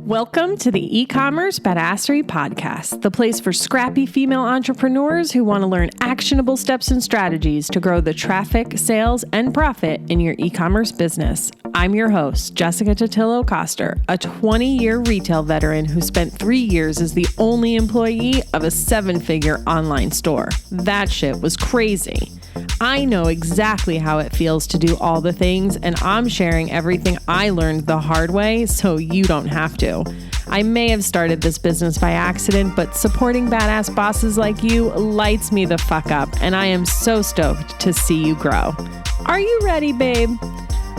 Welcome to the E-commerce Badassery Podcast, the place for scrappy female entrepreneurs who want to learn actionable steps and strategies to grow the traffic, sales, and profit in your e-commerce business. I'm your host, Jessica Totillo-Coster, a 20-year retail veteran who spent 3 years as the only employee of a 7-figure online store. That shit was crazy. I know exactly how it feels to do all the things, and I'm sharing everything I learned the hard way so you don't have to. I may have started this business by accident, but supporting badass bosses like you lights me the fuck up, and I am so stoked to see you grow. Are you ready, babe?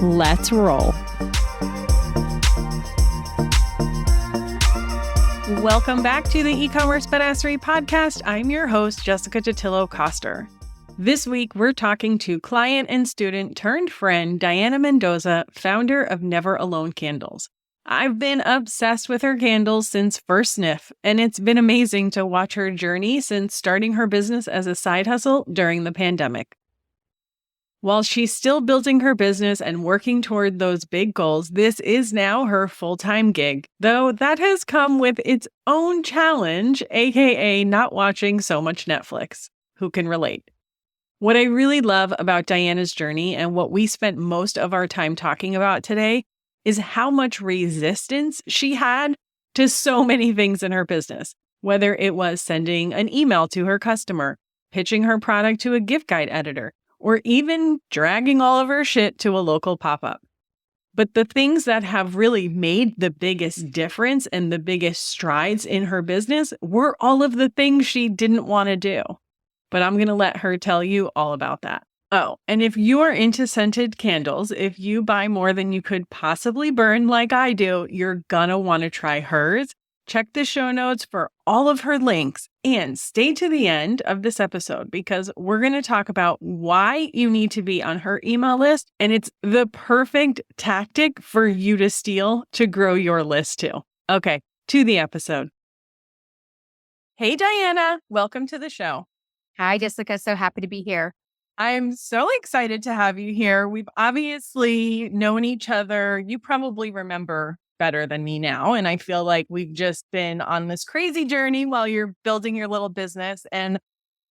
Let's roll. Welcome back to the E-commerce Badassery Podcast. I'm your host, Jessica Totillo-Coster. This week, we're talking to client and student turned friend, Diana Mendoza, founder of Never Alone Candles. I've been obsessed with her candles since first sniff, and it's been amazing to watch her journey since starting her business as a side hustle during the pandemic. While she's still building her business and working toward those big goals, this is now her full-time gig, though that has come with its own challenge, aka not watching so much Netflix. Who can relate? What I really love about Diana's journey and what we spent most of our time talking about today is how much resistance she had to so many things in her business, whether it was sending an email to her customer, pitching her product to a gift guide editor, or even dragging all of her shit to a local pop-up. But the things that have really made the biggest difference and the biggest strides in her business were all of the things she didn't want to do. But I'm going to let her tell you all about that. Oh, and if you are into scented candles, if you buy more than you could possibly burn like I do, you're going to want to try hers. Check the show notes for all of her links and stay to the end of this episode because we're going to talk about why you need to be on her email list. And it's the perfect tactic for you to steal to grow your list too. Okay, to the episode. Hey, Diana, welcome to the show. Hi, Jessica. So happy to be here. I'm so excited to have you here. We've obviously known each other. You probably remember better than me now. And I feel like we've just been on this crazy journey while you're building your little business. And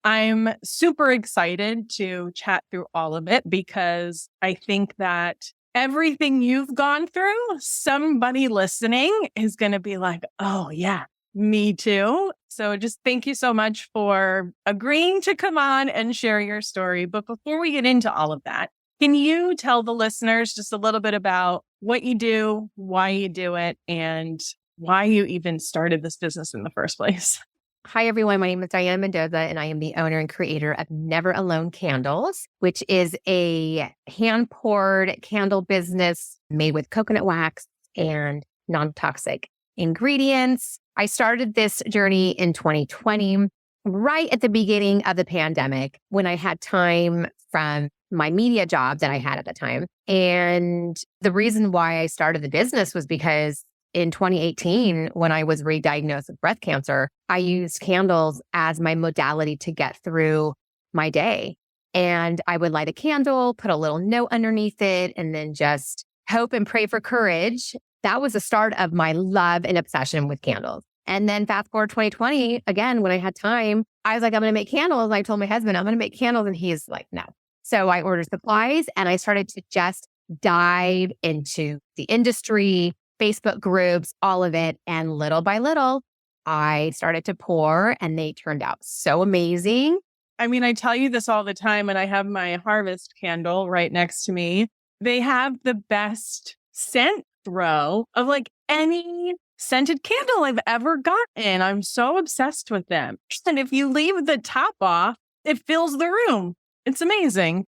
I'm super excited to chat through all of it because I think that everything you've gone through, somebody listening is going to be like, oh, yeah. Me too. So just thank you so much for agreeing to come on and share your story. But before we get into all of that, can you tell the listeners just a little bit about what you do, why you do it, and why you even started this business in the first place? Hi, everyone. My name is Diana Mendoza, and I am the owner and creator of Never Alone Candles, which is a hand-poured candle business made with coconut wax and non-toxic ingredients. I started this journey in 2020, right at the beginning of the pandemic, when I had time from my media job that I had at the time. And the reason why I started the business was because in 2018, when I was re-diagnosed with breast cancer, I used candles as my modality to get through my day. And I would light a candle, put a little note underneath it, and then just hope and pray for courage. That was the start of my love and obsession with candles. And then fast forward 2020, again, when I had time, I was like, I'm going to make candles. And I told my husband, I'm going to make candles. And he's like, no. So I ordered supplies and I started to just dive into the industry, Facebook groups, all of it. And little by little, I started to pour and they turned out so amazing. I mean, I tell you this all the time, and I have my Harvest candle right next to me. They have the best scent throw of like any scented candle I've ever gotten. I'm so obsessed with them. And if you leave the top off, it fills the room. It's amazing.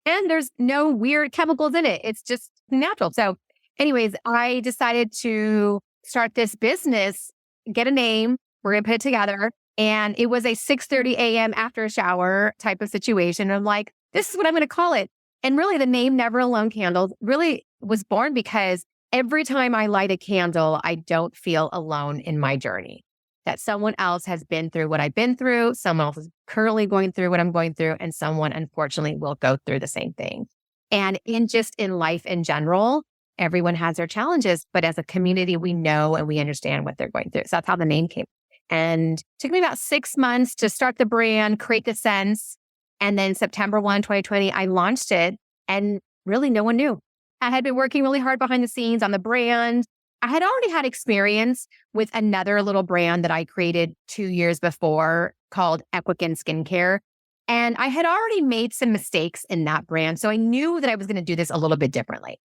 And there's no weird chemicals in it. It's just natural. So anyways, I decided to start this business, get a name. We're going to put it together. And it was a 6:30 a.m. after a shower type of situation. I'm like, this is what I'm going to call it. And really the name Never Alone Candles really was born because every time I light a candle, I don't feel alone in my journey. That someone else has been through what I've been through, someone else is currently going through what I'm going through, and someone unfortunately will go through the same thing. And in life in general, everyone has their challenges, but as a community, we know and we understand what they're going through. So that's how the name came. And it took me about 6 months to start the brand, create the sense. And then September 1, 2020, I launched it and really no one knew. I had been working really hard behind the scenes on the brand. I had already had experience with another little brand that I created 2 years before called Equican Skincare. And I had already made some mistakes in that brand. So I knew that I was going to do this a little bit differently.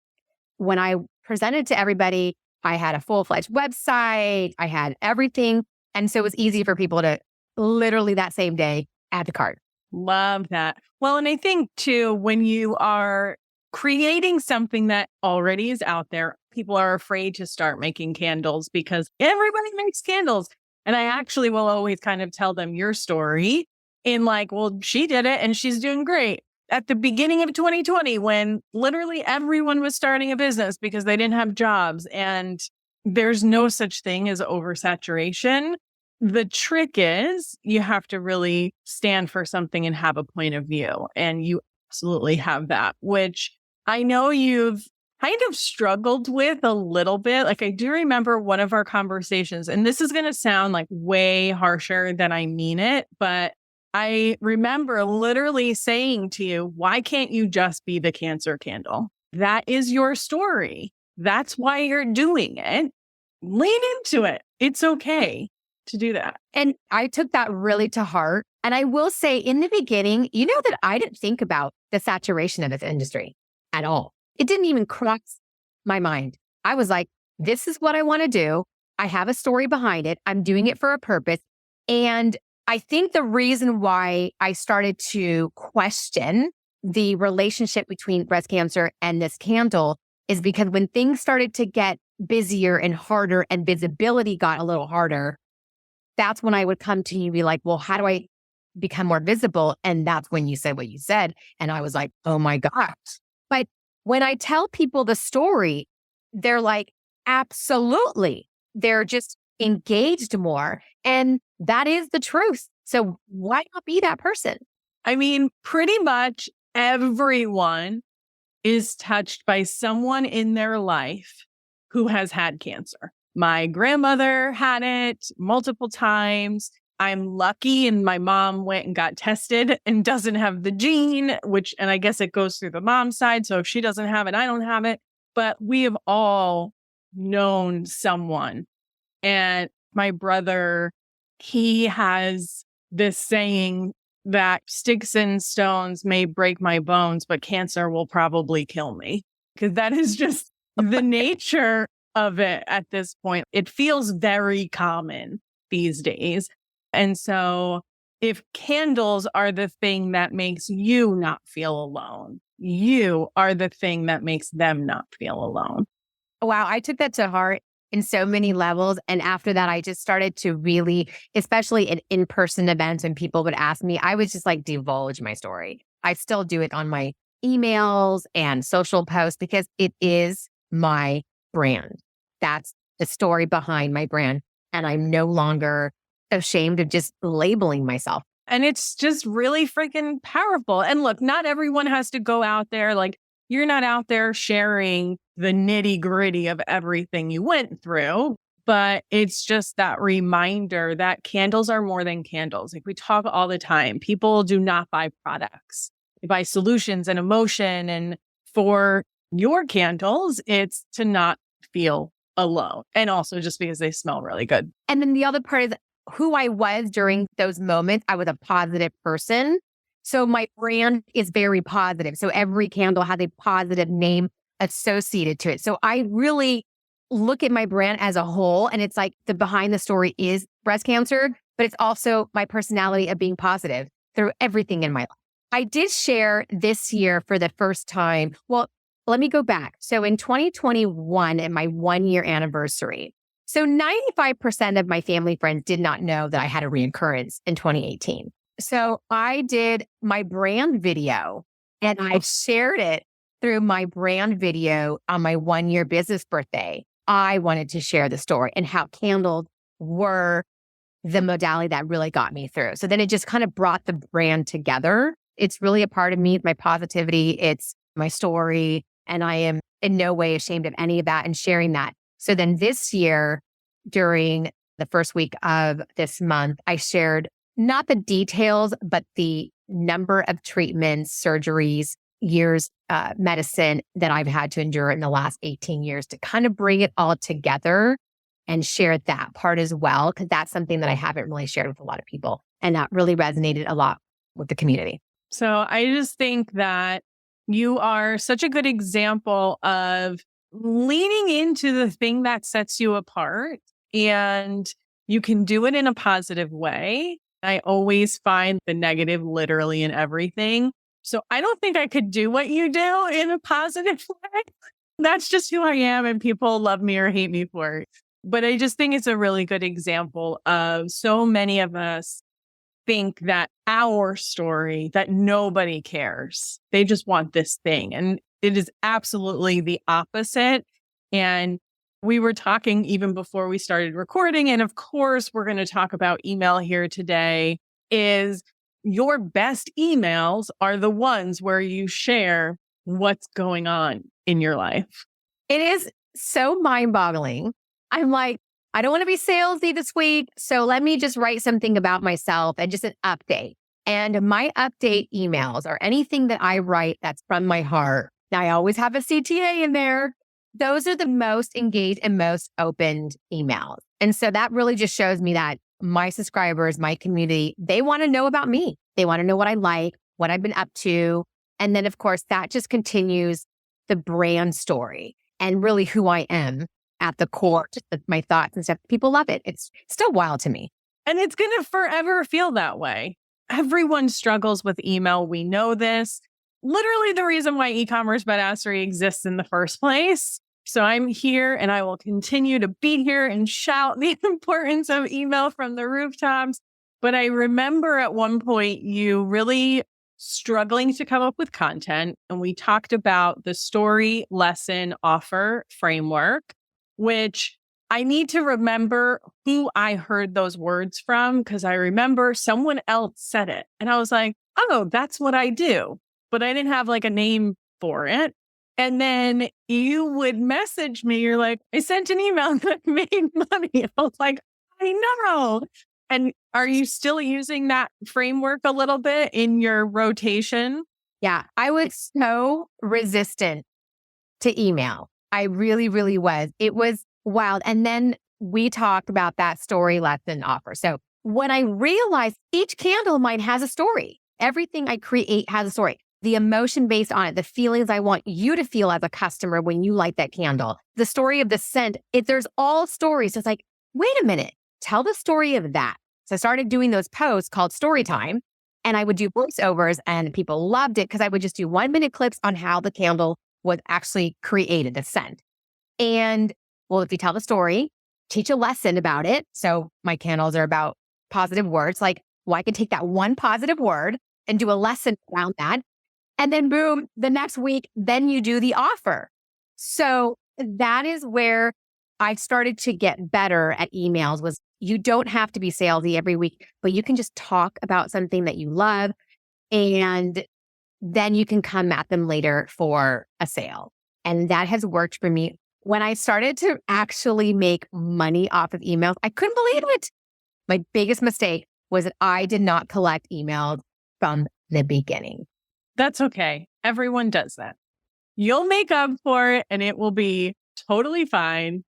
When I presented to everybody, I had a full-fledged website. I had everything. And so it was easy for people to literally that same day add to cart. Love that. Well, and I think too, when you are creating something that already is out there, people are afraid to start making candles because everybody makes candles. And I actually will always kind of tell them your story in like, well, she did it and she's doing great. At the beginning of 2020, when literally everyone was starting a business because they didn't have jobs and there's no such thing as oversaturation. The trick is you have to really stand for something and have a point of view. And you absolutely have that, which I know you've kind of struggled with a little bit. Like I do remember one of our conversations, and this is going to sound like way harsher than I mean it, but I remember literally saying to you, why can't you just be the cancer candle? That is your story. That's why you're doing it. Lean into it. It's okay to do that. And I took that really to heart. And I will say in the beginning, you know that I didn't think about the saturation of this industry at all. It didn't even cross my mind. I was like, this is what I want to do. I have a story behind it. I'm doing it for a purpose. And I think the reason why I started to question the relationship between breast cancer and this candle is because when things started to get busier and harder and visibility got a little harder, that's when I would come to you and be like, well, how do I become more visible? And that's when you said what you said. And I was like, oh my gosh. But when I tell people the story, they're like, absolutely. They're just engaged more. And that is the truth. So why not be that person? I mean, pretty much everyone is touched by someone in their life who has had cancer. My grandmother had it multiple times. I'm lucky and my mom went and got tested and doesn't have the gene, and I guess it goes through the mom side. So if she doesn't have it, I don't have it. But we have all known someone. And my brother, he has this saying that sticks and stones may break my bones, but cancer will probably kill me. Because that is just the nature of it at this point. It feels very common these days. And so if candles are the thing that makes you not feel alone, you are the thing that makes them not feel alone. Wow, I took that to heart in so many levels. And after that, I just started to really, especially at in-person events when people would ask me, I would just like divulge my story. I still do it on my emails and social posts because it is my brand. That's the story behind my brand. And I'm no longer ashamed of just labeling myself. And it's just really freaking powerful. And look, not everyone has to go out there. Like you're not out there sharing the nitty gritty of everything you went through, but it's just that reminder that candles are more than candles. Like we talk all the time, people do not buy products. They buy solutions and emotion. And for your candles, it's to not feel alone. And also just because they smell really good. And then the other part is who I was during those moments. I was a positive person. So my brand is very positive. So every candle has a positive name associated to it. So I really look at my brand as a whole. And it's like the behind the story is breast cancer, but it's also my personality of being positive through everything in my life. I did share this year for the first time. Well, let me go back. So in 2021, at my 1-year anniversary, so 95% of my family friends did not know that I had a reoccurrence in 2018. So I did my brand video and I shared it through my brand video on my 1-year business birthday. I wanted to share the story and how candles were the modality that really got me through. So then it just kind of brought the brand together. It's really a part of me, my positivity. It's my story. And I am in no way ashamed of any of that and sharing that. So then this year, during the first week of this month, I shared not the details, but the number of treatments, surgeries, years, medicine that I've had to endure in the last 18 years to kind of bring it all together and share that part as well, because that's something that I haven't really shared with a lot of people. And that really resonated a lot with the community. So I just think that you are such a good example of leaning into the thing that sets you apart, and you can do it in a positive way. I always find the negative literally in everything. So I don't think I could do what you do in a positive way. That's just who I am, and people love me or hate me for it. But I just think it's a really good example of so many of us think that our story, that nobody cares. They just want this thing. And it is absolutely the opposite. And we were talking even before we started recording. And of course, we're going to talk about email here today. Is your best emails are the ones where you share what's going on in your life. It is so mind-boggling. I'm like, I don't want to be salesy this week, so let me just write something about myself and just an update. And my update emails or anything that I write that's from my heart, I always have a CTA in there. Those are the most engaged and most opened emails. And so that really just shows me that my subscribers, my community, they want to know about me. They want to know what I like, what I've been up to. And then, of course, that just continues the brand story and really who I am at the core, just my thoughts and stuff. People love it. It's still wild to me. And it's going to forever feel that way. Everyone struggles with email. We know this. Literally the reason why e-commerce badassery exists in the first place. So I'm here and I will continue to be here and shout the importance of email from the rooftops. But I remember at one point you really struggling to come up with content. And we talked about the story, lesson, offer framework, which I need to remember who I heard those words from, because I remember someone else said it. And I was like, oh, that's what I do. But I didn't have like a name for it. And then you would message me. You're like, I sent an email that made money. I was like, I know. And are you still using that framework a little bit in your rotation? Yeah, I was so resistant to email. I really, really was. It was wild. And then we talked about that story, lesson, offer. So when I realized each candle of mine has a story, everything I create has a story. The emotion based on it, the feelings I want you to feel as a customer when you light that candle, the story of the scent, there's all stories. So it's like, wait a minute, tell the story of that. So I started doing those posts called story time, and I would do voiceovers, and people loved it because I would just do 1-minute clips on how the candle was actually created, the scent. And well, if you tell the story, teach a lesson about it. So my candles are about positive words. Like, well, I can take that one positive word and do a lesson around that. And then boom, the next week, then you do the offer. So that is where I started to get better at emails. Was you don't have to be salesy every week, but you can just talk about something that you love, and then you can come at them later for a sale. And that has worked for me. When I started to actually make money off of emails, I couldn't believe it. My biggest mistake was that I did not collect emails from the beginning. That's okay. Everyone does that. You'll make up for it and it will be totally fine.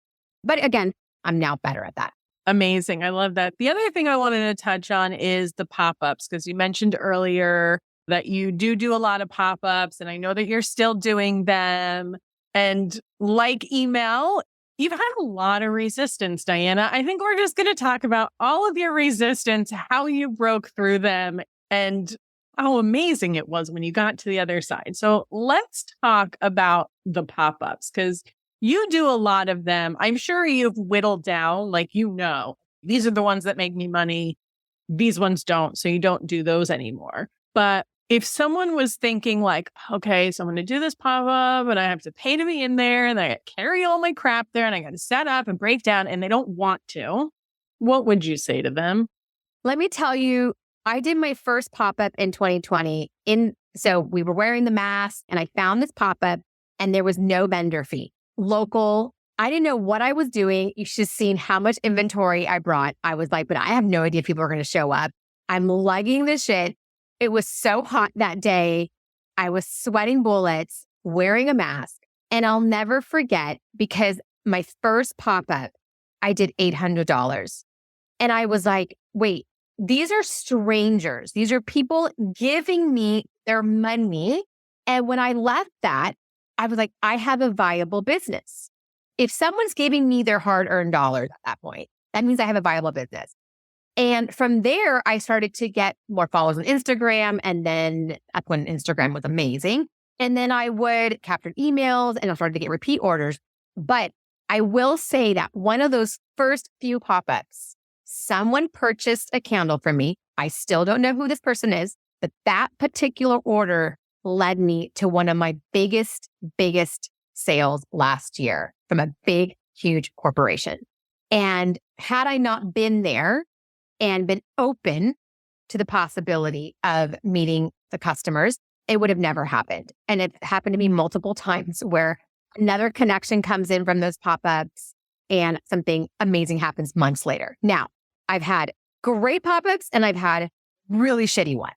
But again, I'm now better at that. Amazing. I love that. The other thing I wanted to touch on is the pop-ups, because you mentioned earlier that you do a lot of pop-ups, and I know that you're still doing them. And like email, you've had a lot of resistance, Diana. I think we're just going to talk about all of your resistance, how you broke through them, and how amazing it was when you got to the other side. So let's talk about the pop-ups, because you do a lot of them. I'm sure you've whittled down, like, these are the ones that make me money. These ones don't. So you don't do those anymore. But if someone was thinking like, okay, so I'm going to do this pop-up and I have to pay to be in there and I got to carry all my crap there and I got to set up and break down and they don't want to, what would you say to them? Let me tell you, I did my first pop-up in 2020. So we were wearing the mask and I found this pop-up and there was no vendor fee. Local. I didn't know what I was doing. You should have seen how much inventory I brought. I was like, but I have no idea if people are going to show up. I'm lugging this shit. It was so hot that day. I was sweating bullets, wearing a mask. And I'll never forget because my first pop-up, I did $800. And I was like, wait, these are strangers. These are people giving me their money. And when I left that, I was like, I have a viable business. If someone's giving me their hard-earned dollars at that point, that means I have a viable business. And from there, I started to get more followers on Instagram. And then that's when Instagram was amazing. And then I would capture emails and I started to get repeat orders. But I will say that one of those first few pop-ups, someone purchased a candle from me. I still don't know who this person is, but that particular order led me to one of my biggest sales last year from a big, huge corporation. And had I not been there and been open to the possibility of meeting the customers, it would have never happened. And it happened to me multiple times where another connection comes in from those pop-ups and something amazing happens months later. Now, I've had great pop-ups and I've had really shitty ones.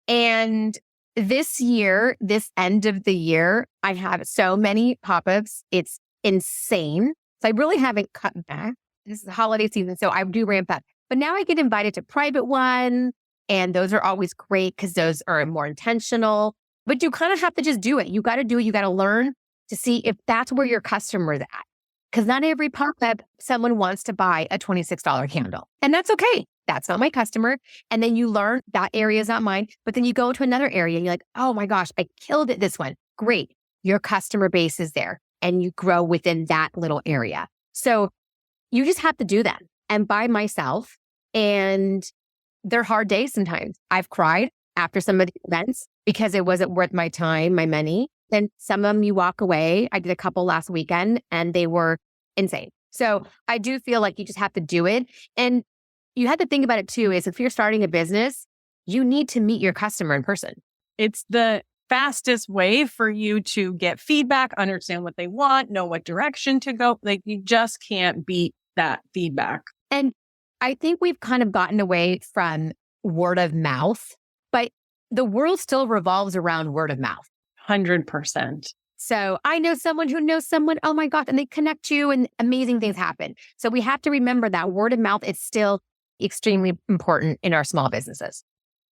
And this year, this end of the year, I have so many pop-ups. It's insane. So I really haven't cut back. This is the holiday season, so I do ramp up. But now I get invited to private ones, and those are always great because those are more intentional. But you kind of have to just do it. You got to do it. You got to learn to see if that's where your customer's at. Because not every pop-up, someone wants to buy a $26 candle. And that's okay. That's not my customer. And then you learn that area is not mine. But then you go into another area and you're like, oh my gosh, I killed it this one. Great. Your customer base is there and you grow within that little area. So you just have to do that. And by myself, and they're hard days sometimes. I've cried after some of the events because it wasn't worth my time, my money. Then some of them you walk away. I did a couple last weekend and they were insane. So I do feel like you just have to do it. And you have to think about it too, is if you're starting a business, you need to meet your customer in person. It's the fastest way for you to get feedback, understand what they want, know what direction to go. Like you just can't beat that feedback. And I think we've kind of gotten away from word of mouth, but the world still revolves around word of mouth. 100%. So I know someone who knows someone, oh my God, and they connect you and amazing things happen. So we have to remember that word of mouth is still extremely important in our small businesses.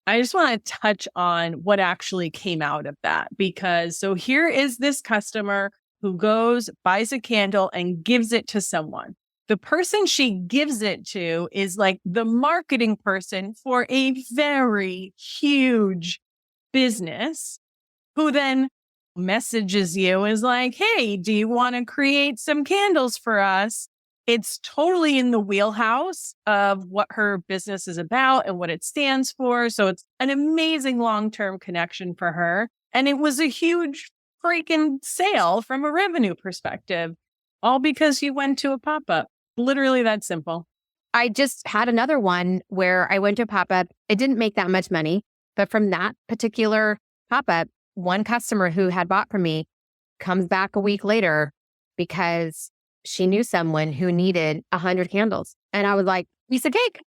I just want to touch on what actually came out of that because so here is this customer who goes, buys a candle and gives it to someone. The person she gives it to is like the marketing person for a very huge business who then messages you is like, hey, do you want to create some candles for us? It's totally in the wheelhouse of what her business is about and what it stands for. So it's an amazing long-term connection for her. And it was a huge freaking sale from a revenue perspective, all because you went to a pop-up. Literally that simple. I just had another one where I went to a pop-up. It didn't make that much money, but from that particular pop-up, one customer who had bought from me comes back a week later because she knew someone who needed 100 candles. And I was like, piece of cake.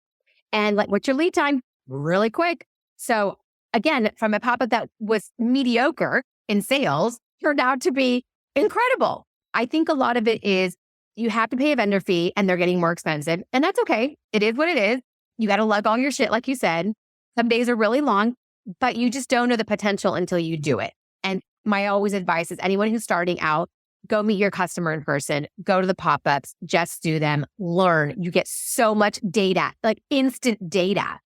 And like, what's your lead time? Really quick. So again, from a pop-up that was mediocre in sales, turned out to be incredible. I think a lot of it is you have to pay a vendor fee and they're getting more expensive. And that's okay. It is what it is. You got to lug all your shit, like you said. Some days are really long, but you just don't know the potential until you do it. And my always advice is anyone who's starting out, go meet your customer in person, go to the pop-ups, just do them, learn. You get so much data, like instant data.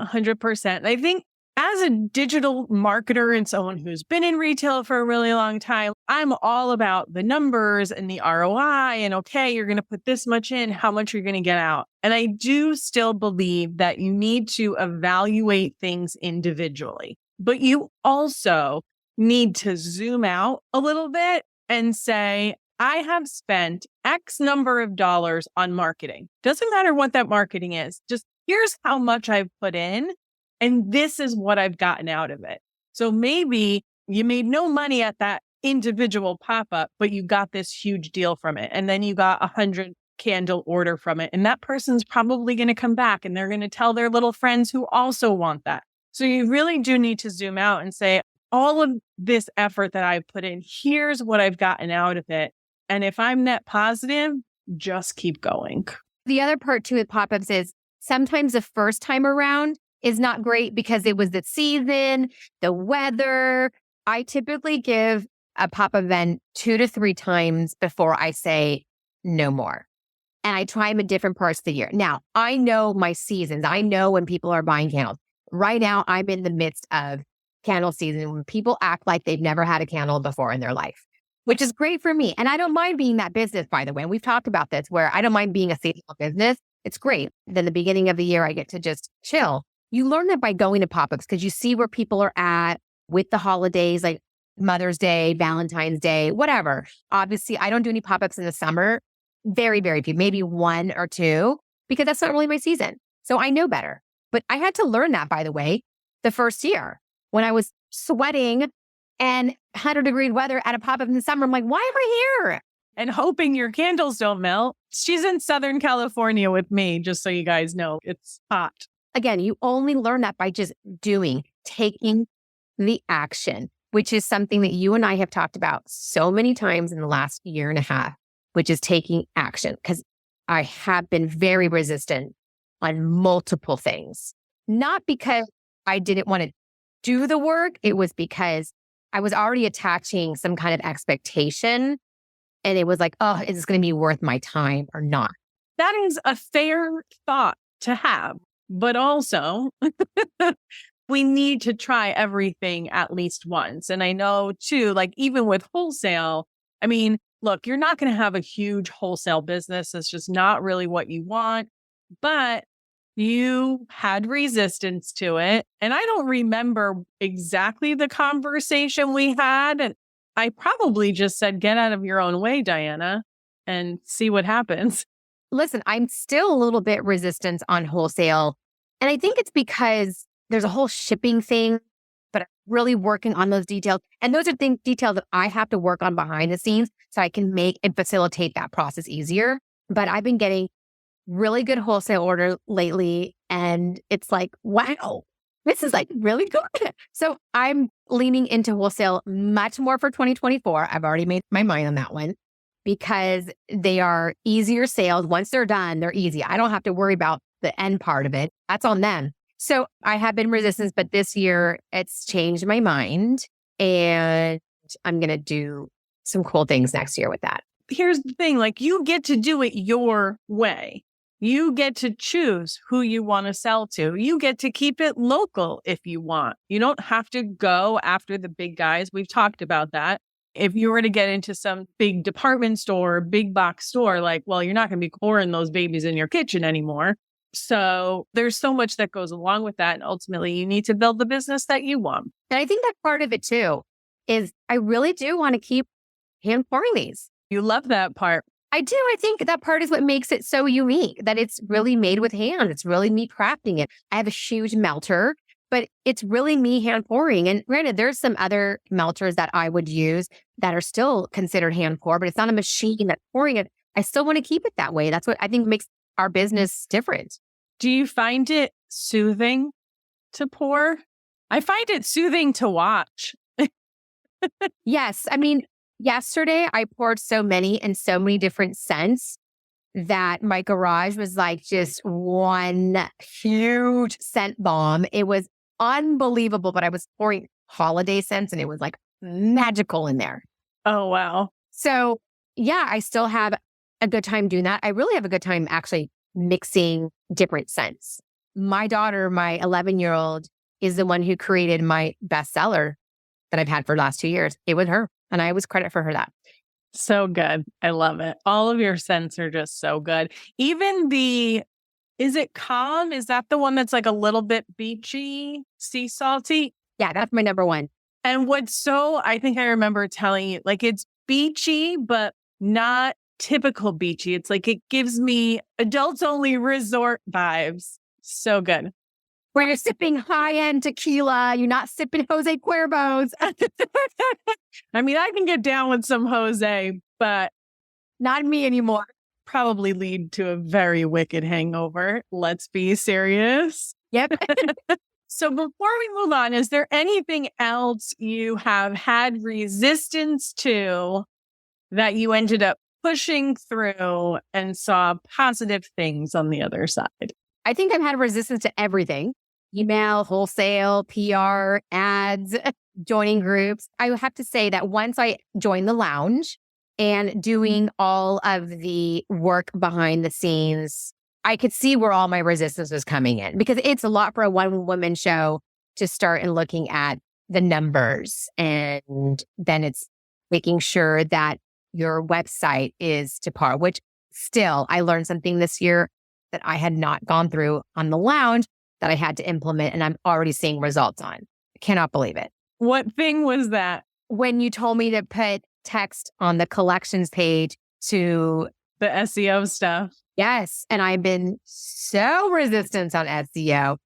100%. I think as a digital marketer and someone who's been in retail for a really long time, I'm all about the numbers and the ROI and okay, you're going to put this much in, how much you're going to get out. And I do still believe that you need to evaluate things individually, but you also need to zoom out a little bit and say, I have spent X number of dollars on marketing. Doesn't matter what that marketing is. Just here's how much I've put in. And this is what I've gotten out of it. So maybe you made no money at that individual pop-up, but you got this huge deal from it. And then you got 100 candle order from it. And that person's probably going to come back and they're going to tell their little friends who also want that. So you really do need to zoom out and say, all of this effort that I've put in, here's what I've gotten out of it. And if I'm net positive, just keep going. The other part too with pop-ups is sometimes the first time around is not great because it was the season, the weather. I typically give a pop-up event 2 to 3 times before I say no more. And I try them in different parts of the year. Now, I know my seasons. I know when people are buying candles. Right now, I'm in the midst of candle season when people act like they've never had a candle before in their life, which is great for me. And I don't mind being that business, by the way. And we've talked about this where I don't mind being a seasonal business. It's great. Then the beginning of the year, I get to just chill. You learn that by going to pop-ups because you see where people are at with the holidays, like Mother's Day, Valentine's Day, whatever. Obviously, I don't do any pop-ups in the summer. Very, very few, maybe 1 or 2, because that's not really my season. So I know better. But I had to learn that, by the way, the first year when I was sweating and 100-degree weather at a pop-up in the summer. I'm like, why am I here? And hoping your candles don't melt. She's in Southern California with me, just so you guys know. It's hot. Again, you only learn that by just doing, taking the action, which is something that you and I have talked about so many times in the last year and a half, which is taking action. Because I have been very resistant on multiple things, not because I didn't want to do the work. It was because I was already attaching some kind of expectation. And it was like, oh, is this going to be worth my time or not? That is a fair thought to have. But also, we need to try everything at least once. And I know too, like even with wholesale, I mean, look, you're not going to have a huge wholesale business. It's just not really what you want. But you had resistance to it. And I don't remember exactly the conversation we had. And I probably just said, get out of your own way, Diana, and see what happens. Listen, I'm still a little bit resistant on wholesale. And I think it's because there's a whole shipping thing, but I'm really working on those details. And those are details that I have to work on behind the scenes so I can make and facilitate that process easier. But I've been getting really good wholesale order lately. And it's like, wow, this is like really good. So I'm leaning into wholesale much more for 2024. I've already made my mind on that one because they are easier sales. Once they're done, they're easy. I don't have to worry about the end part of it. That's on them. So I have been resistant, but this year it's changed my mind and I'm going to do some cool things next year with that. Here's the thing, like you get to do it your way. You get to choose who you want to sell to. You get to keep it local if you want. You don't have to go after the big guys. We've talked about that. If you were to get into some big department store, big box store, like, well, you're not going to be pouring those babies in your kitchen anymore. So there's so much that goes along with that. And ultimately, you need to build the business that you want. And I think that part of it too is I really do want to keep hand pouring these. You love that part. I do. I think that part is what makes it so unique, that it's really made with hand. It's really me crafting it. I have a huge melter, but it's really me hand pouring. And granted, there's some other melters that I would use that are still considered hand pour, but it's not a machine that's pouring it. I still want to keep it that way. That's what I think makes our business different. Do you find it soothing to pour? I find it soothing to watch. Yes. I mean, yesterday I poured so many and so many different scents that my garage was like just one huge scent bomb. It was unbelievable, but I was pouring holiday scents and it was like magical in there. Oh, wow. So yeah, I still have a good time doing that. I really have a good time actually mixing different scents. My daughter, my 11-year-old, is the one who created my bestseller that I've had for the last 2 years. It was her. And I always credit for her that. So good. I love it. All of your scents are just so good. Even is it Calm? Is that the one that's like a little bit beachy, sea salty? Yeah, that's my number one. And I think I remember telling you, like it's beachy, but not typical beachy. It's like it gives me adults only resort vibes. So good. where you're sipping high-end tequila, you're not sipping Jose Cuervo's. I mean, I can get down with some Jose, but Not me anymore. probably lead to a very wicked hangover. Let's be serious. Yep. So before we move on, is there anything else you have had resistance to that you ended up pushing through and saw positive things on the other side? I think I've had resistance to everything. Email, wholesale, PR, ads, joining groups. I have to say that once I joined the lounge and doing all of the work behind the scenes, I could see where all my resistance was coming in, because it's a lot for a one-woman show to start and looking at the numbers. And then it's making sure that your website is to par, which still I learned something this year that I had not gone through on the lounge that I had to implement, and I'm already seeing results on. I cannot believe it. What thing was that? When you told me to put text on the collections page to The SEO stuff. yes, and I've been so resistant on SEO.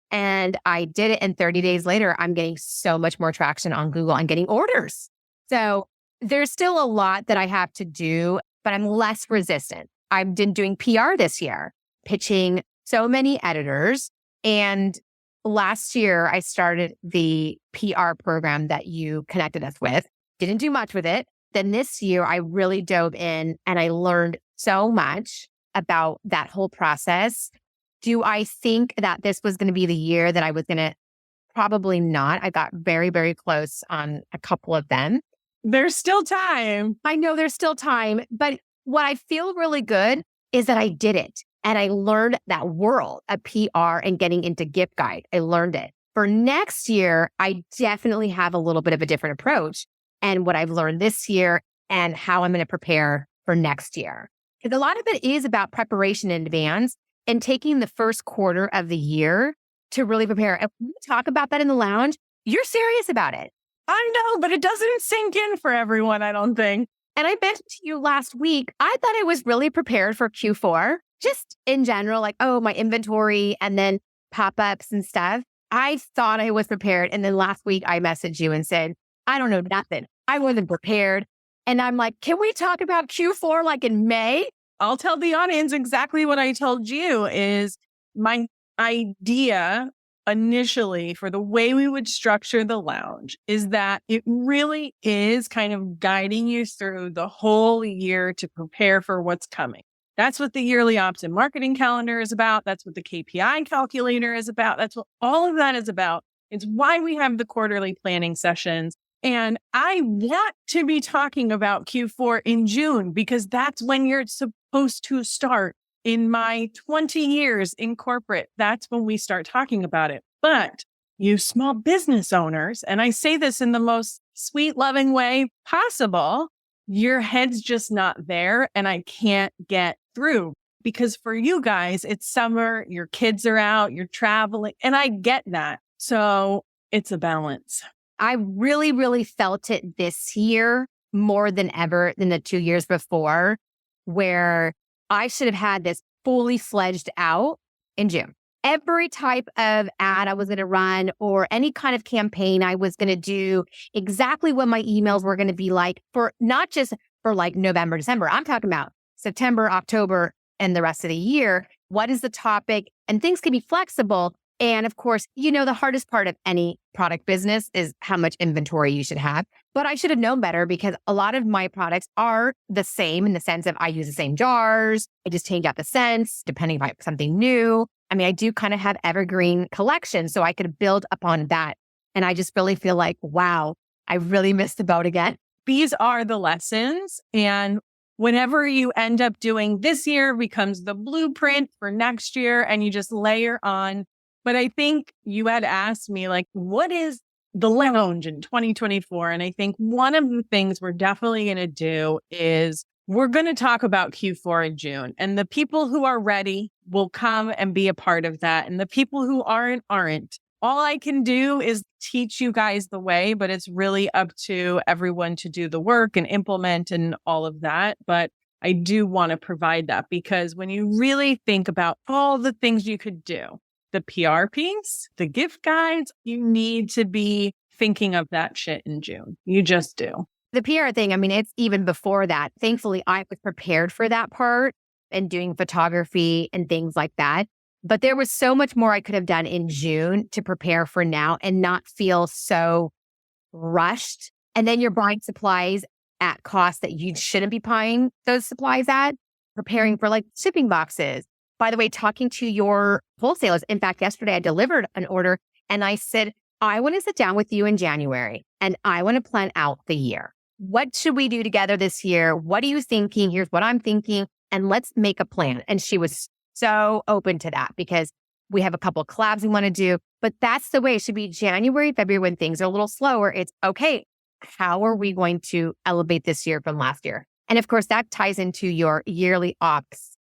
And I did it, and 30 days later, I'm getting so much more traction on Google and getting orders. So there's still a lot that I have to do, but I'm less resistant. I've been doing PR this year, pitching so many editors. And last year, I started the PR program that you connected us with. Didn't do much with it. Then this year, I really dove in and I learned so much about that whole process. Do I think that this was going to be the year that I was going to? Probably not. I got very, very close on a couple of them. There's still time. I know there's still time, but what I feel really good is that I did it. And I learned that world of PR and getting into gift guide. I learned it. For next year, I definitely have a little bit of a different approach and what I've learned this year and how I'm going to prepare for next year. Because a lot of it is about preparation in advance and taking the first quarter of the year to really prepare. And when we talk about that in the lounge, you're serious about it. I know, but it doesn't sink in for everyone, I don't think. And I mentioned to you last week, I thought I was really prepared for Q4, just in general, like, oh, my inventory and then pop-ups and stuff. I thought I was prepared. And then last week I messaged you and said, I don't know nothing. I wasn't prepared. And I'm like, can we talk about Q4 like in May? I'll tell the audience exactly what I told you is my idea initially for the way we would structure the lounge is that it really is kind of guiding you through the whole year to prepare for what's coming. That's what the yearly ops and marketing calendar is about. That's what the KPI calculator is about. That's what all of that is about. It's why we have the quarterly planning sessions. And I want to be talking about Q4 in June because that's when you're supposed to start. In my 20 years in corporate, that's when we start talking about it. But you small business owners, and I say this in the most sweet, loving way possible, your head's just not there and I can't get through. Because for you guys, it's summer, your kids are out, you're traveling, and I get that. So it's a balance. I really, really felt it this year more than ever than the 2 years before, where I should have had this fully fledged out in June. Every type of ad I was going to run or any kind of campaign I was going to do, exactly what my emails were going to be like for not just for like November, December. I'm talking about September, October, and the rest of the year. What is the topic? And things can be flexible. And of course, you know, the hardest part of any product business is how much inventory you should have. But I should have known better because a lot of my products are the same in the sense of I use the same jars. I just change out the scents depending on something new. I mean, I do kind of have evergreen collections, so I could build upon that. And I just really feel like, wow, I really missed the boat again. These are the lessons. And whenever you end up doing this year becomes the blueprint for next year and you just layer on. But I think you had asked me, like, what is the lounge in 2024? And I think one of the things we're definitely going to do is we're going to talk about Q4 in June. And the people who are ready will come and be a part of that. And the people who aren't. All I can do is teach you guys the way, but it's really up to everyone to do the work and implement and all of that. But I do want to provide that because when you really think about all the things you could do, the PR piece, the gift guides, you need to be thinking of that shit in June. You just do. The PR thing, I mean, it's even before that. Thankfully, I was prepared for that part and doing photography and things like that. But there was so much more I could have done in June to prepare for now and not feel so rushed. And then you're buying supplies at cost that you shouldn't be buying those supplies at, preparing for like shipping boxes. By the way, talking to your wholesalers. In fact, yesterday I delivered an order and I said, I want to sit down with you in January and I want to plan out the year. What should we do together this year? What are you thinking? Here's what I'm thinking. And let's make a plan. And she was so open to that because we have a couple of collabs we want to do. But that's the way it should be January, February when things are a little slower. It's okay. How are we going to elevate this year from last year? And of course, that ties into your yearly ops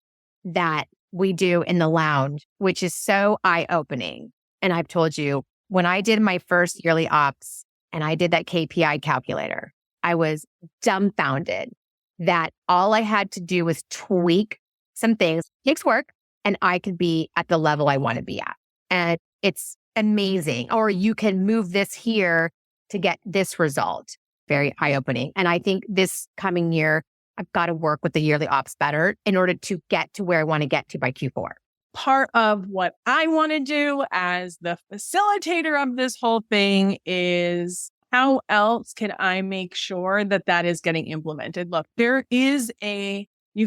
that we do in the lounge, which is so eye-opening. And I've told you, when I did my first yearly ops and I did that KPI calculator, I was dumbfounded that all I had to do was tweak some things. It takes work and I could be at the level I want to be at. And it's amazing. Or you can move this here to get this result. Very eye-opening. And I think this coming year, I've got to work with the yearly ops better in order to get to where I want to get to by Q4. Part of what I want to do as the facilitator of this whole thing is how else can I make sure that that is getting implemented? Look, you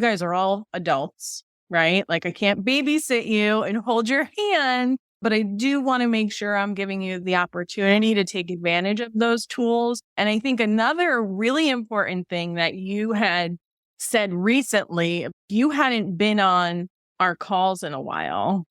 guys are all adults, right? Like I can't babysit you and hold your hand, but I do want to make sure I'm giving you the opportunity to take advantage of those tools. And I think another really important thing that you had said recently, you hadn't been on our calls in a while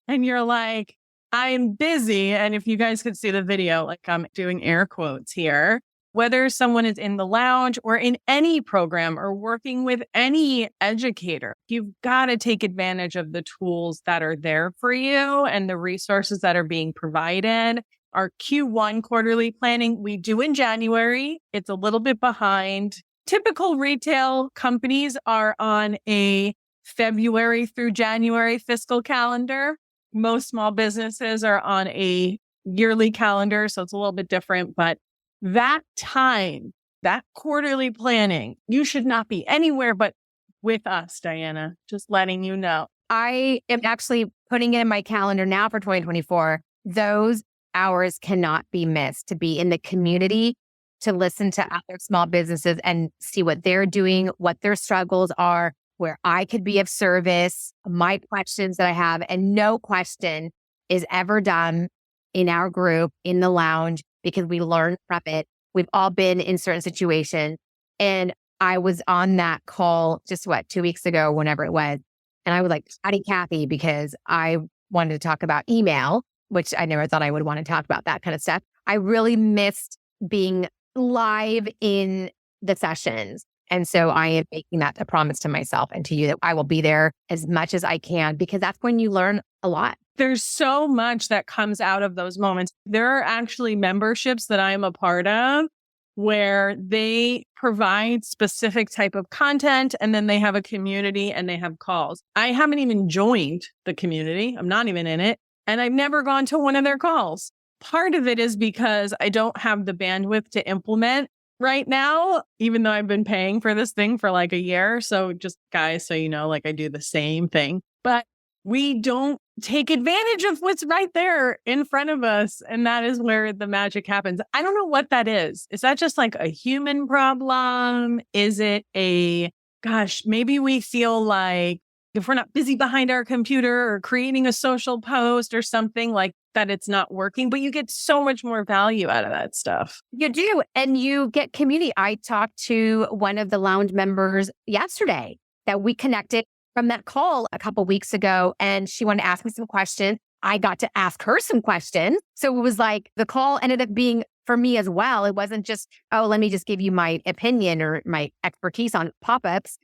and you're like, I'm busy. And if you guys could see the video, like I'm doing air quotes here, whether someone is in the lounge or in any program or working with any educator, you've got to take advantage of the tools that are there for you and the resources that are being provided. Our Q1 quarterly planning we do in January. It's a little bit behind. Typical retail companies are on a February through January fiscal calendar. Most small businesses are on a yearly calendar, so it's a little bit different. But that time, that quarterly planning, you should not be anywhere but with us, Diana, just letting you know. I am actually putting it in my calendar now for 2024. Those hours cannot be missed to be in the community, to listen to other small businesses and see what they're doing, what their struggles are, where I could be of service, my questions that I have. And no question is ever done in our group, in the lounge, because we learn from it. We've all been in certain situations. And I was on that call just 2 weeks ago, whenever it was. And I was like, howdy, Kathy, because I wanted to talk about email, which I never thought I would want to talk about that kind of stuff. I really missed being live in the sessions. And so I am making that a promise to myself and to you that I will be there as much as I can, because that's when you learn a lot. There's so much that comes out of those moments. There are actually memberships that I am a part of where they provide specific type of content and then they have a community and they have calls. I haven't even joined the community. I'm not even in it. And I've never gone to one of their calls. Part of it is because I don't have the bandwidth to implement right now, even though I've been paying for this thing for like a year. So just guys, so you know, like I do the same thing, but we don't take advantage of what's right there in front of us. And that is where the magic happens. I don't know what that is. Is that just like a human problem? Is it maybe we feel like if we're not busy behind our computer or creating a social post or something like that, it's not working, but you get so much more value out of that stuff. You do. And you get community. I talked to one of the lounge members yesterday that we connected from that call a couple weeks ago, and she wanted to ask me some questions. I got to ask her some questions. So it was like the call ended up being for me as well. It wasn't just, oh, let me just give you my opinion or my expertise on pop-ups.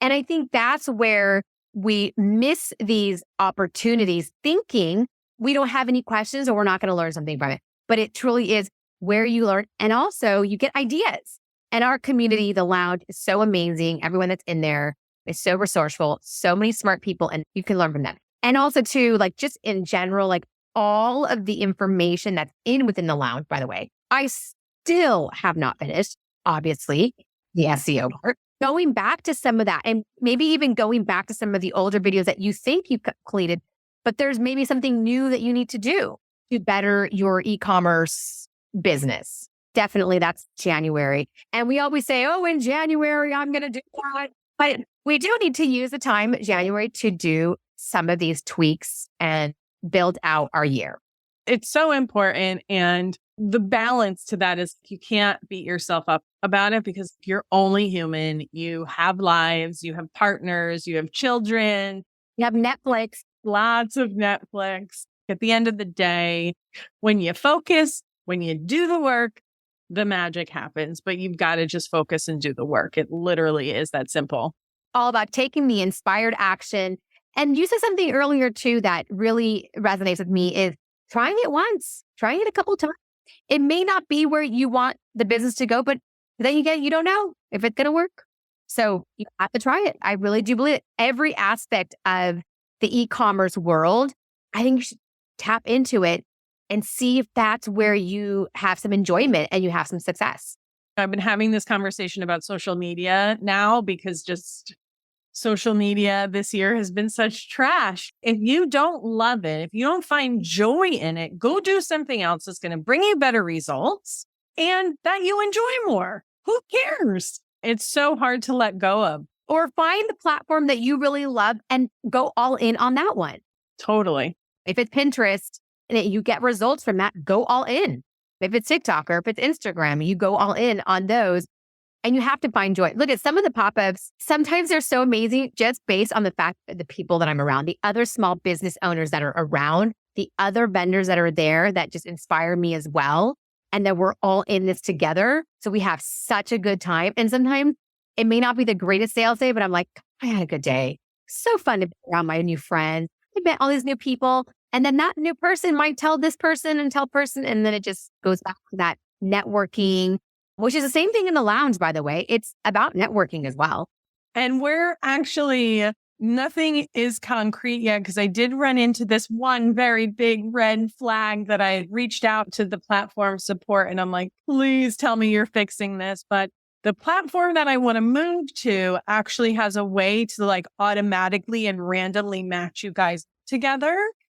And I think that's where we miss these opportunities thinking we don't have any questions or we're not going to learn something from it. But it truly is where you learn. And also you get ideas. And our community, the lounge, is so amazing. Everyone that's in there is so resourceful, so many smart people, and you can learn from them. And also too, like just in general, like all of the information that's within the lounge, by the way. I still have not finished, obviously, the SEO part. Going back to some of that, and maybe even going back to some of the older videos that you think you've completed, but there's maybe something new that you need to do to better your e-commerce business. Definitely that's January. And we always say, oh, in January, I'm going to do that. But we do need to use the time January to do some of these tweaks and build out our year. It's so important. And the balance to that is you can't beat yourself up about it because you're only human. You have lives, you have partners, you have children. You have Netflix. Lots of Netflix. At the end of the day, when you focus, when you do the work, the magic happens. But you've got to just focus and do the work. It literally is that simple. All about taking the inspired action. And you said something earlier too that really resonates with me is trying it once, trying it a couple of times. It may not be where you want the business to go, but then you don't know if it's going to work. So you have to try it. I really do believe it. Every aspect of the e-commerce world, I think you should tap into it and see if that's where you have some enjoyment and you have some success. I've been having this conversation about social media now because just social media this year has been such trash. If you don't love it, if you don't find joy in it, go do something else that's going to bring you better results and that you enjoy more. Who cares? It's so hard to let go of. Or find the platform that you really love and go all in on that one. Totally. If it's Pinterest and you get results from that, go all in. If it's TikTok or if it's Instagram, you go all in on those and you have to find joy. Look at some of the pop-ups. Sometimes they're so amazing just based on the fact that the people that I'm around, the other small business owners that are around, the other vendors that are there that just inspire me as well. And that we're all in this together. So we have such a good time. And sometimes it may not be the greatest sales day, but I'm like, I had a good day. So fun to be around my new friends. I met all these new people. And then that new person might tell this person and tell person. And then it just goes back to that networking, which is the same thing in the lounge, by the way. It's about networking as well. And we're actually, nothing is concrete yet because I did run into this one very big red flag that I reached out to the platform support. And I'm like, please tell me you're fixing this. But the platform that I want to move to actually has a way to like automatically and randomly match you guys together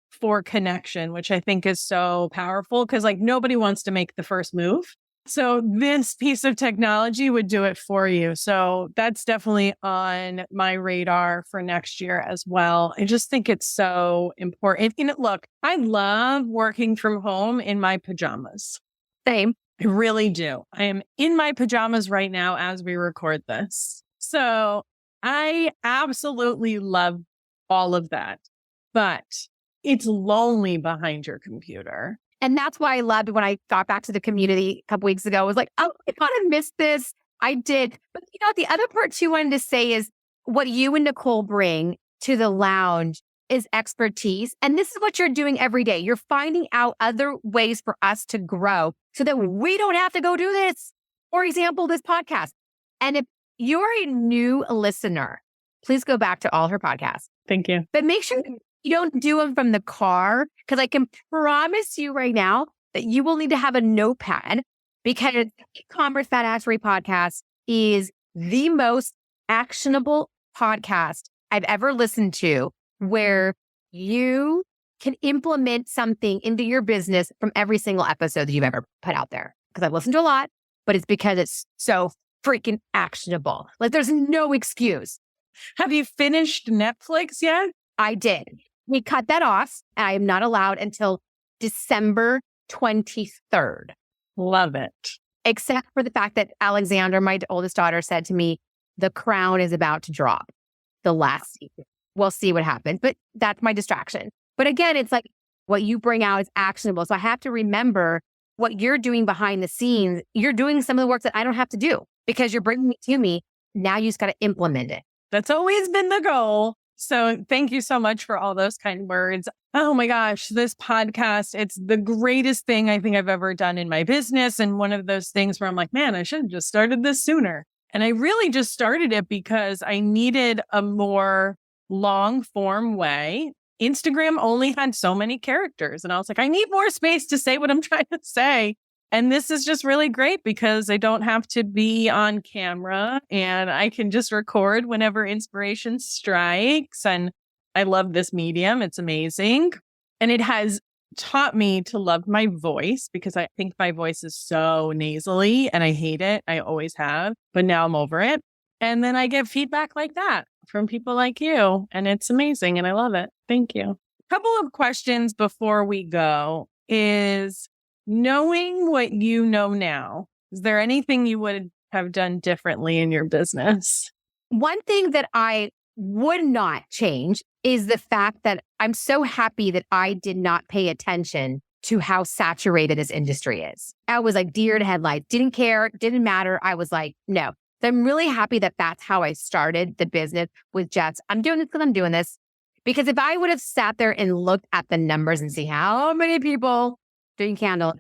for connection, which I think is so powerful because like nobody wants to make the first move. So this piece of technology would do it for you. So that's definitely on my radar for next year as well. I just think it's so important. You know, look, I love working from home in my pajamas. Same. I really do. I am in my pajamas right now as we record this. So I absolutely love all of that, but it's lonely behind your computer. And that's why I loved when I got back to the community a couple weeks ago. I was like, oh, I kind of missed this. I did. But you know, the other part too, I wanted to say is what you and Nicole bring to the lounge is expertise. And this is what you're doing every day. You're finding out other ways for us to grow so that we don't have to go do this. For example, this podcast. And if you're a new listener, please go back to all her podcasts. Thank you. But make sure you don't do them from the car because I can promise you right now that you will need to have a notepad because the e-commerce badassery podcast is the most actionable podcast I've ever listened to where you can implement something into your business from every single episode that you've ever put out there. Because I've listened to a lot, but it's because it's so freaking actionable. Like there's no excuse. Have you finished Netflix yet? I did. We cut that off. I am not allowed until December 23rd. Love it. Except for the fact that Alexander, my oldest daughter, said to me, The Crown is about to drop the last season. We'll see what happens. But that's my distraction. But again, it's like what you bring out is actionable. So I have to remember what you're doing behind the scenes. You're doing some of the work that I don't have to do because you're bringing it to me. Now you just got to implement it. That's always been the goal. So thank you so much for all those kind words. Oh my gosh, this podcast, it's the greatest thing I think I've ever done in my business. And one of those things where I'm like, man, I should have just started this sooner. And I really just started it because I needed a more long form way Instagram only had so many characters. And I was like, I need more space to say what I'm trying to say. And this is just really great because I don't have to be on camera and I can just record whenever inspiration strikes. And I love this medium. It's amazing. And it has taught me to love my voice because I think my voice is so nasally and I hate it. I always have, but now I'm over it. And then I get feedback like that from people like you. And it's amazing. And I love it. Thank you. A couple of questions before we go is knowing what you know now, is there anything you would have done differently in your business? One thing that I would not change is the fact that I'm so happy that I did not pay attention to how saturated this industry is. I was like deer in headlights, didn't care, didn't matter. I was like, no. So I'm really happy that that's how I started the business with just, I'm doing this because I'm doing this. Because if I would have sat there and looked at the numbers and see how many people doing candle,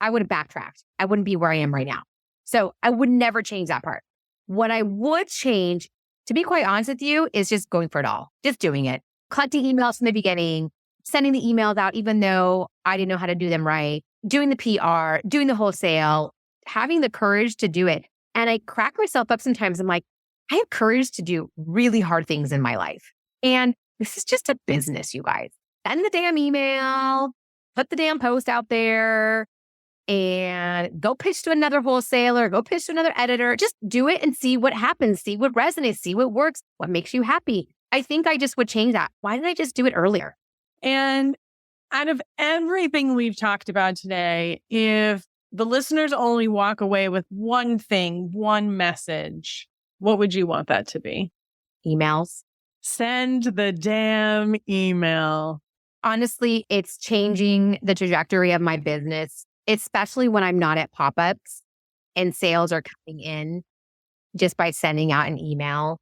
I would have backtracked. I wouldn't be where I am right now. So I would never change that part. What I would change, to be quite honest with you, is just going for it all, just doing it, collecting emails from the beginning, sending the emails out, even though I didn't know how to do them right, doing the PR, doing the wholesale, having the courage to do it. And I crack myself up sometimes. I'm like, I have courage to do really hard things in my life. And this is just a business, you guys. Send the damn email, put the damn post out there, and go pitch to another wholesaler, go pitch to another editor. Just do it and see what happens, see what resonates, see what works, what makes you happy. I think I just would change that. Why didn't I just do it earlier? And out of everything we've talked about today, if the listeners only walk away with one thing, one message, what would you want that to be? Emails. Send the damn email. Honestly, it's changing the trajectory of my business, especially when I'm not at pop-ups and sales are coming in just by sending out an email.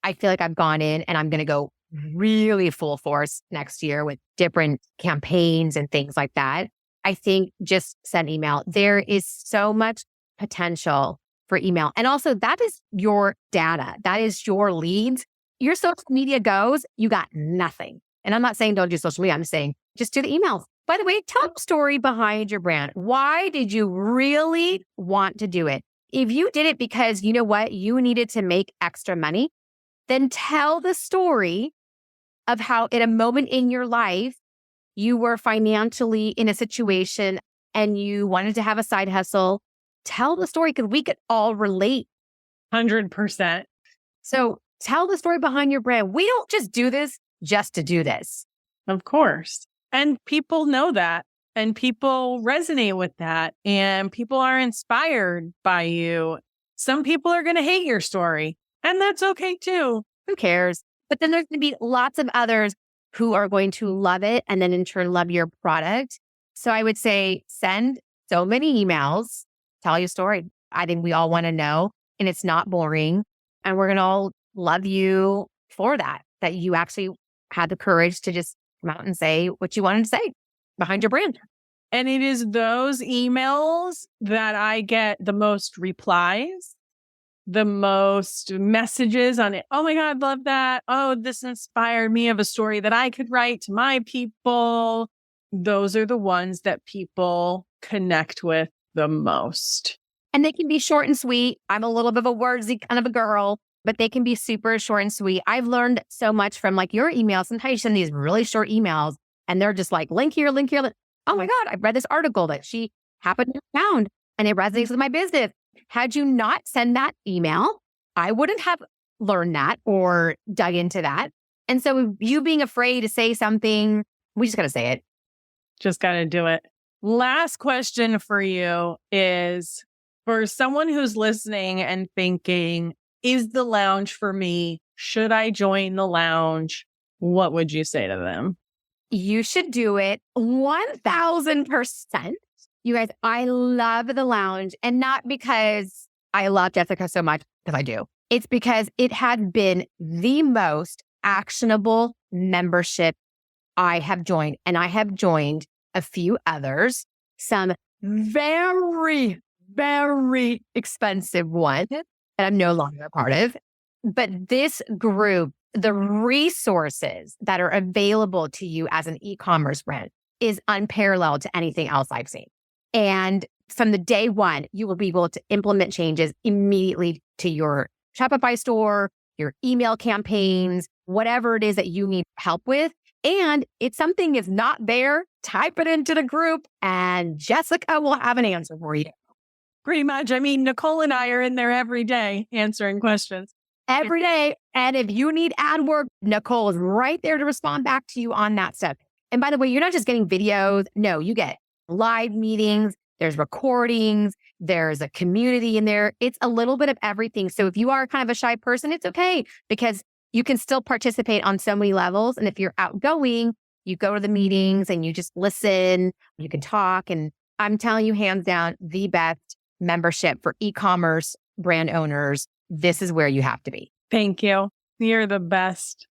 I feel like I've gone in and I'm going to go really full force next year with different campaigns and things like that. I think just send email. There is so much potential for email. And also that is your data. That is your leads. Your social media goes, you got nothing. And I'm not saying don't do social media. I'm saying just do the emails. By the way, tell the story behind your brand. Why did you really want to do it? If you did it because you know what, you needed to make extra money, then tell the story of how at a moment in your life, you were financially in a situation and you wanted to have a side hustle. Tell the story because we could all relate. 100%. So tell the story behind your brand. We don't just do this just to do this. Of course. And people know that. And people resonate with that. And people are inspired by you. Some people are going to hate your story. And that's okay too. Who cares? But then there's going to be lots of others who are going to love it and then in turn love your product. So I would say send so many emails, tell your story. I think we all want to know and it's not boring. And we're going to all love you for that you actually had the courage to just come out and say what you wanted to say behind your brand. And it is those emails that I get the most replies, the most messages on it. Oh my God, love that. Oh, this inspired me of a story that I could write to my people. Those are the ones that people connect with the most. And they can be short and sweet. I'm a little bit of a wordsy kind of a girl, but they can be super short and sweet. I've learned so much from like your emails. Sometimes you send these really short emails and they're just like link here, link here. Oh my God, I read this article that she happened to have found and it resonates with my business. Had you not send that email, I wouldn't have learned that or dug into that. And so you being afraid to say something, we just got to say it. Just got to do it. Last question for you is for someone who's listening and thinking, is the lounge for me? Should I join the lounge? What would you say to them? You should do it 1000%. You guys, I love the lounge and not because I love Jessica so much, because I do. It's because it had been the most actionable membership I have joined. And I have joined a few others, some very, very expensive ones that I'm no longer a part of. But this group the resources that are available to you as an e-commerce brand is unparalleled to anything else I've seen. And from the day one, you will be able to implement changes immediately to your Shopify store, your email campaigns, whatever it is that you need help with. And if something is not there, type it into the group and Jessica will have an answer for you. Pretty much. I mean, Nicole and I are in there every day answering questions. Every day. And if you need ad work, Nicole is right there to respond back to you on that stuff. And by the way, you're not just getting videos. No, you get live meetings. There's recordings. There's a community in there. It's a little bit of everything. So if you are kind of a shy person, it's okay because you can still participate on so many levels. And if you're outgoing, you go to the meetings and you just listen, you can talk. And I'm telling you, hands down, the best membership for e-commerce brand owners. This is where you have to be. Thank you. You're the best.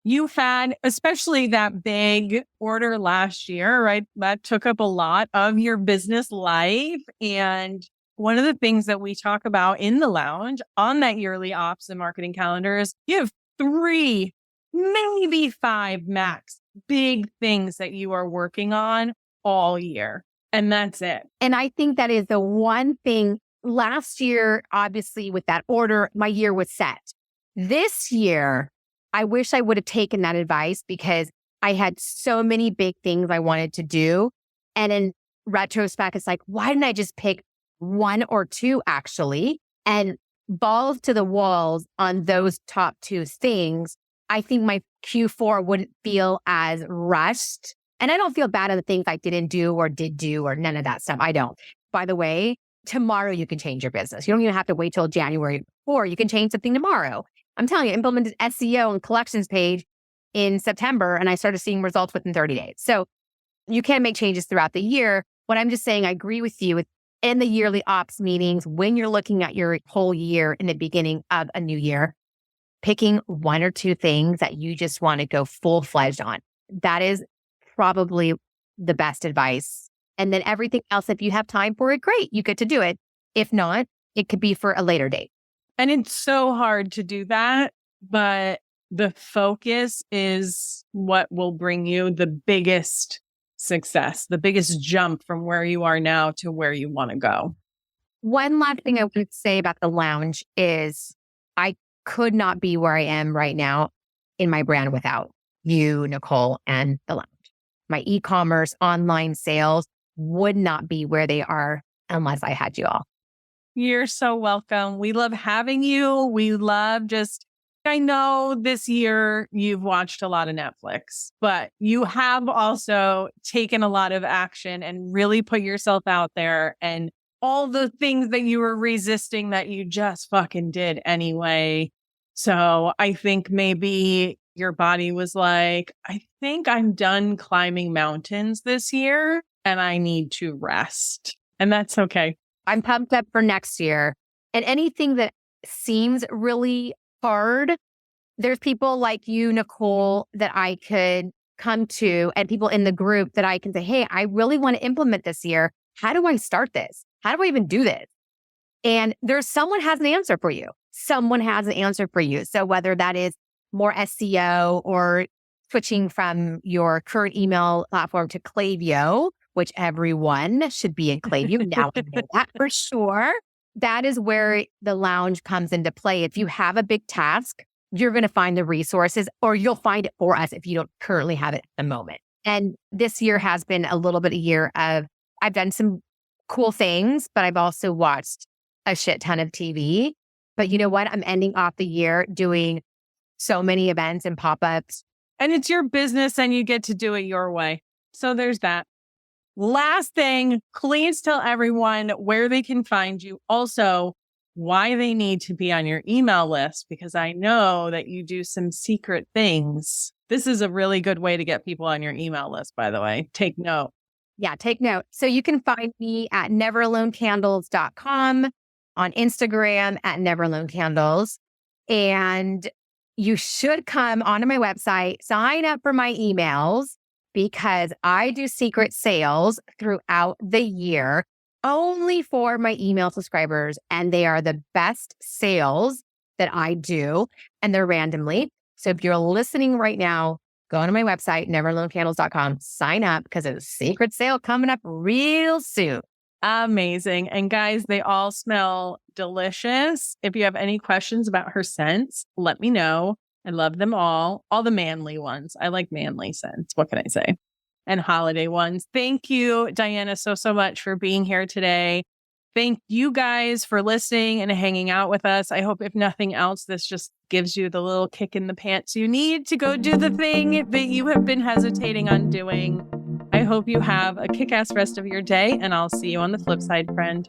You've had, especially that big order last year, right? That took up a lot of your business life. And one of the things that we talk about in the lounge on that yearly ops and marketing calendar is you have 3, maybe 5 max big things that you are working on all year. And that's it. And I think that is the one thing. Last year, obviously, with that order, my year was set. This year, I wish I would have taken that advice because I had so many big things I wanted to do. And in retrospect, it's like, why didn't I just pick 1 or 2 actually and balls to the walls on those top 2 things? I think my Q4 wouldn't feel as rushed. And I don't feel bad at the things I didn't do or did do or none of that stuff. I don't. By the way, tomorrow you can change your business. You don't even have to wait till January 4. You can change something tomorrow. I'm telling you, I implemented SEO and collections page in September, and I started seeing results within 30 days. So you can make changes throughout the year. What I'm just saying, I agree with you in the yearly ops meetings, when you're looking at your whole year in the beginning of a new year, picking 1 or 2 things that you just want to go full-fledged on. That is probably the best advice. And then everything else, if you have time for it, great, you get to do it. If not, it could be for a later date. And it's so hard to do that, but the focus is what will bring you the biggest success, the biggest jump from where you are now to where you want to go. One last thing I would say about the lounge is I could not be where I am right now in my brand without you, Nicole, and the lounge. My e-commerce online sales would not be where they are unless I had you all. You're so welcome. We love having you. We love I know this year you've watched a lot of Netflix, but you have also taken a lot of action and really put yourself out there, and all the things that you were resisting that you just fucking did anyway. So I think maybe your body was like, I think I'm done climbing mountains this year and I need to rest. And that's okay. I'm pumped up for next year. And anything that seems really hard, there's people like you, Nicole, that I could come to, and people in the group that I can say, hey, I really want to implement this year. How do I start this? How do I even do this? And there's someone has an answer for you. Someone has an answer for you. So whether that is more SEO or switching from your current email platform to Klaviyo, which everyone should be in Klaviyo. Now I know that for sure. That is where the lounge comes into play. If you have a big task, you're going to find the resources, or you'll find it for us if you don't currently have it at the moment. And this year has been a little bit a year of, I've done some cool things, but I've also watched a shit ton of TV. But you know what? I'm ending off the year doing so many events and pop-ups. And it's your business and you get to do it your way. So there's that. Last thing, please tell everyone where they can find you. Also, why they need to be on your email list, because I know that you do some secret things. This is a really good way to get people on your email list, by the way. Take note. Yeah, take note. So you can find me at neveralonecandles.com, on Instagram at neveralonecandles. And you should come onto my website, sign up for my emails, because I do secret sales throughout the year only for my email subscribers. And they are the best sales that I do. And they're randomly. So if you're listening right now, go onto my website, neveralonecandles.com, sign up because there's a secret sale coming up real soon. Amazing. And guys, they all smell delicious. If you have any questions about her scents, let me know. I love them all the manly ones. I like manly scents. What can I say? And holiday ones. Thank you, Diana, so much for being here today. Thank you guys for listening and hanging out with us. I hope if nothing else, this just gives you the little kick in the pants you need to go do the thing that you have been hesitating on doing. I hope you have a kick-ass rest of your day, and I'll see you on the flip side, friend.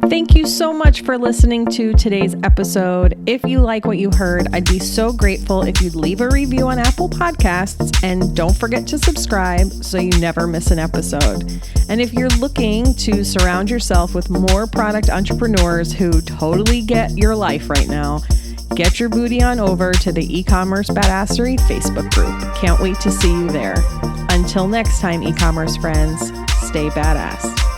Thank you so much for listening to today's episode. If you like what you heard, I'd be so grateful if you'd leave a review on Apple Podcasts, and don't forget to subscribe so you never miss an episode. And if you're looking to surround yourself with more product entrepreneurs who totally get your life right now, get your booty on over to the E-commerce Badassery Facebook group. Can't wait to see you there. Until next time, e-commerce friends, stay badass.